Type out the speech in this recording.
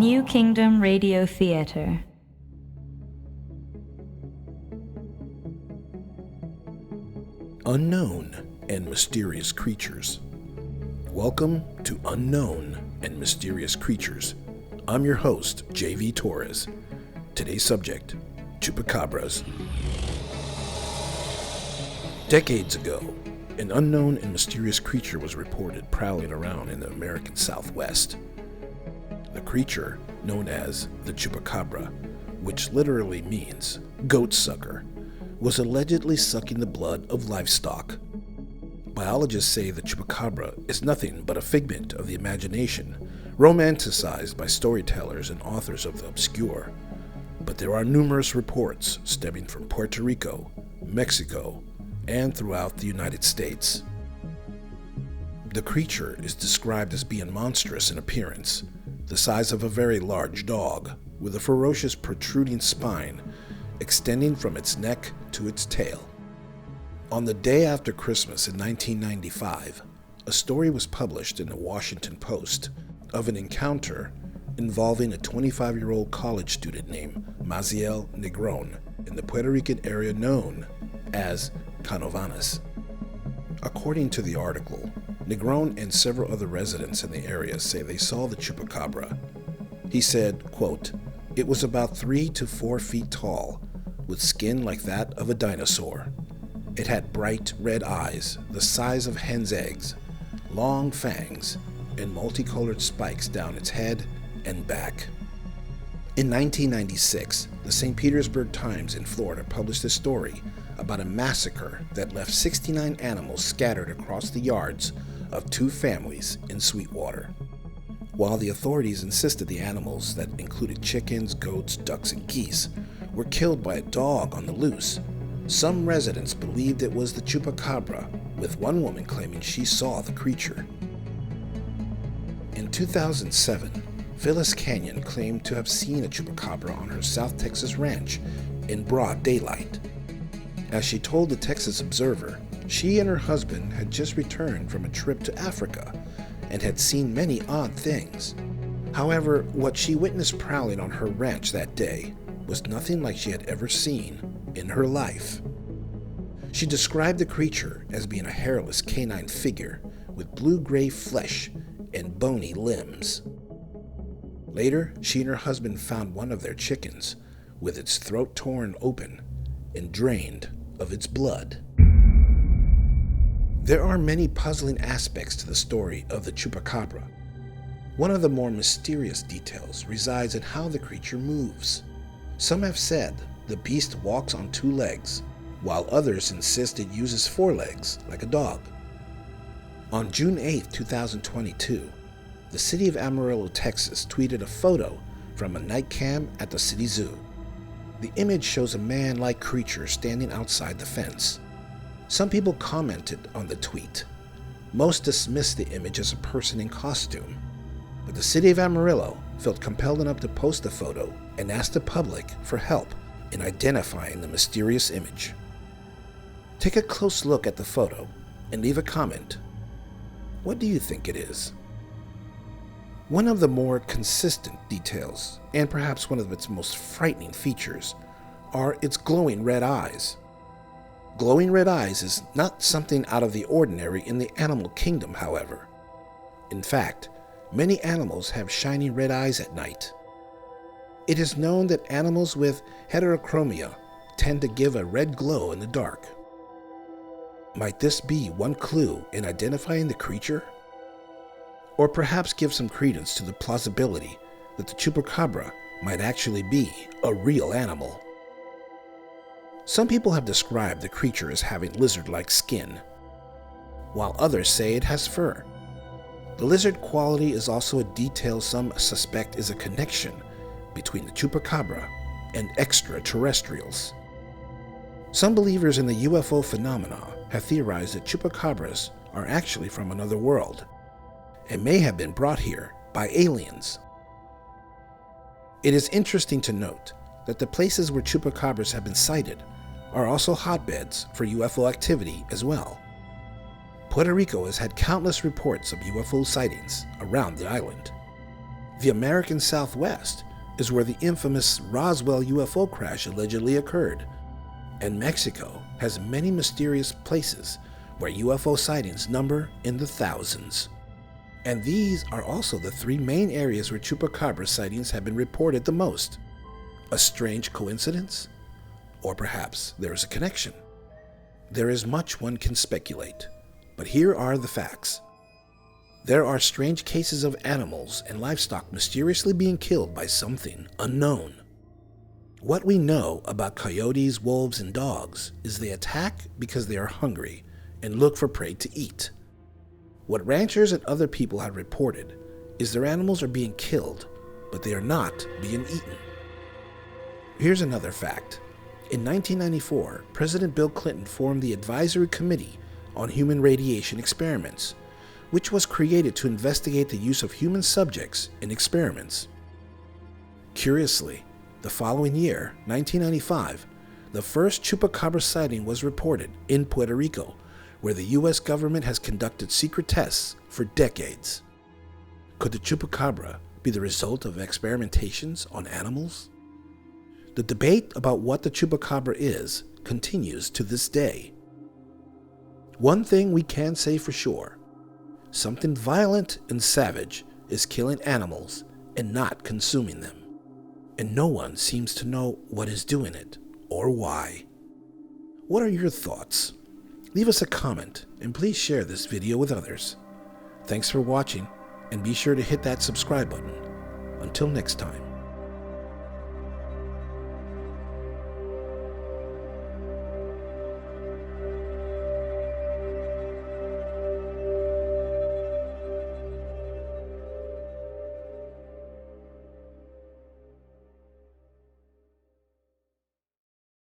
New Kingdom Radio Theater. Unknown and mysterious creatures. Welcome to Unknown and Mysterious Creatures. I'm your host, JV Torres. Today's subject, Chupacabras. Decades ago, an unknown and mysterious creature was reported prowling around in the American Southwest. The creature, known as the Chupacabra, which literally means goat sucker, was allegedly sucking the blood of livestock. Biologists say the Chupacabra is nothing but a figment of the imagination, romanticized by storytellers and authors of the obscure. But there are numerous reports stemming from Puerto Rico, Mexico, and throughout the United States. The creature is described as being monstrous in appearance, the size of a very large dog, with a ferocious protruding spine extending from its neck to its tail. On the day after Christmas in 1995, a story was published in the Washington Post of an encounter involving a 25-year-old college student named Maziel Negron in the Puerto Rican area known as Canovanas. According to the article, Negron and several other residents in the area say they saw the Chupacabra. He said, quote, "It was about 3 to 4 feet tall, with skin like that of a dinosaur. It had bright red eyes, the size of hen's eggs, long fangs, and multicolored spikes down its head and back." In 1996, the St. Petersburg Times in Florida published a story about a massacre that left 69 animals scattered across the yards of 2 families in Sweetwater. While the authorities insisted the animals, that included chickens, goats, ducks, and geese, were killed by a dog on the loose, some residents believed it was the Chupacabra, with one woman claiming she saw the creature. In 2007, Phyllis Canyon claimed to have seen a Chupacabra on her South Texas ranch in broad daylight. As she told the Texas Observer, she and her husband had just returned from a trip to Africa and had seen many odd things. However, what she witnessed prowling on her ranch that day was nothing like she had ever seen in her life. She described the creature as being a hairless canine figure with blue-gray flesh and bony limbs. Later, she and her husband found one of their chickens with its throat torn open and drained of its blood. There are many puzzling aspects to the story of the Chupacabra. One of the more mysterious details resides in how the creature moves. Some have said the beast walks on 2 legs, while others insist it uses 4 legs, like a dog. On June 8, 2022, the city of Amarillo, Texas, tweeted a photo from a night cam at the city zoo. The image shows a man-like creature standing outside the fence. Some people commented on the tweet. Most dismissed the image as a person in costume, but the city of Amarillo felt compelled enough to post the photo and asked the public for help in identifying the mysterious image. Take a close look at the photo and leave a comment. What do you think it is? One of the more consistent details, and perhaps one of its most frightening features, are its glowing red eyes. Glowing red eyes is not something out of the ordinary in the animal kingdom, however. In fact, many animals have shiny red eyes at night. It is known that animals with heterochromia tend to give a red glow in the dark. Might this be one clue in identifying the creature? Or perhaps give some credence to the plausibility that the Chupacabra might actually be a real animal. Some people have described the creature as having lizard-like skin, while others say it has fur. The lizard quality is also a detail some suspect is a connection between the Chupacabra and extraterrestrials. Some believers in the UFO phenomena have theorized that Chupacabras are actually from another world and may have been brought here by aliens. It is interesting to note that the places where Chupacabras have been sighted are also hotbeds for UFO activity as well. Puerto Rico has had countless reports of UFO sightings around the island. The American Southwest is where the infamous Roswell UFO crash allegedly occurred, and Mexico has many mysterious places where UFO sightings number in the thousands. And these are also the three main areas where Chupacabra sightings have been reported the most. A strange coincidence? Or perhaps there is a connection? There is much one can speculate, but here are the facts. There are strange cases of animals and livestock mysteriously being killed by something unknown. What we know about coyotes, wolves, and dogs is they attack because they are hungry and look for prey to eat. What ranchers and other people have reported is their animals are being killed, but they are not being eaten. Here's another fact. In 1994, President Bill Clinton formed the Advisory Committee on Human Radiation Experiments, which was created to investigate the use of human subjects in experiments. Curiously, the following year, 1995, the first Chupacabra sighting was reported in Puerto Rico, where the U.S. government has conducted secret tests for decades. Could the Chupacabra be the result of experimentations on animals? The debate about what the Chupacabra is continues to this day. One thing we can say for sure: something violent and savage is killing animals and not consuming them. And no one seems to know what is doing it or why. What are your thoughts? Leave us a comment and please share this video with others. Thanks for watching, and be sure to hit that subscribe button. Until next time.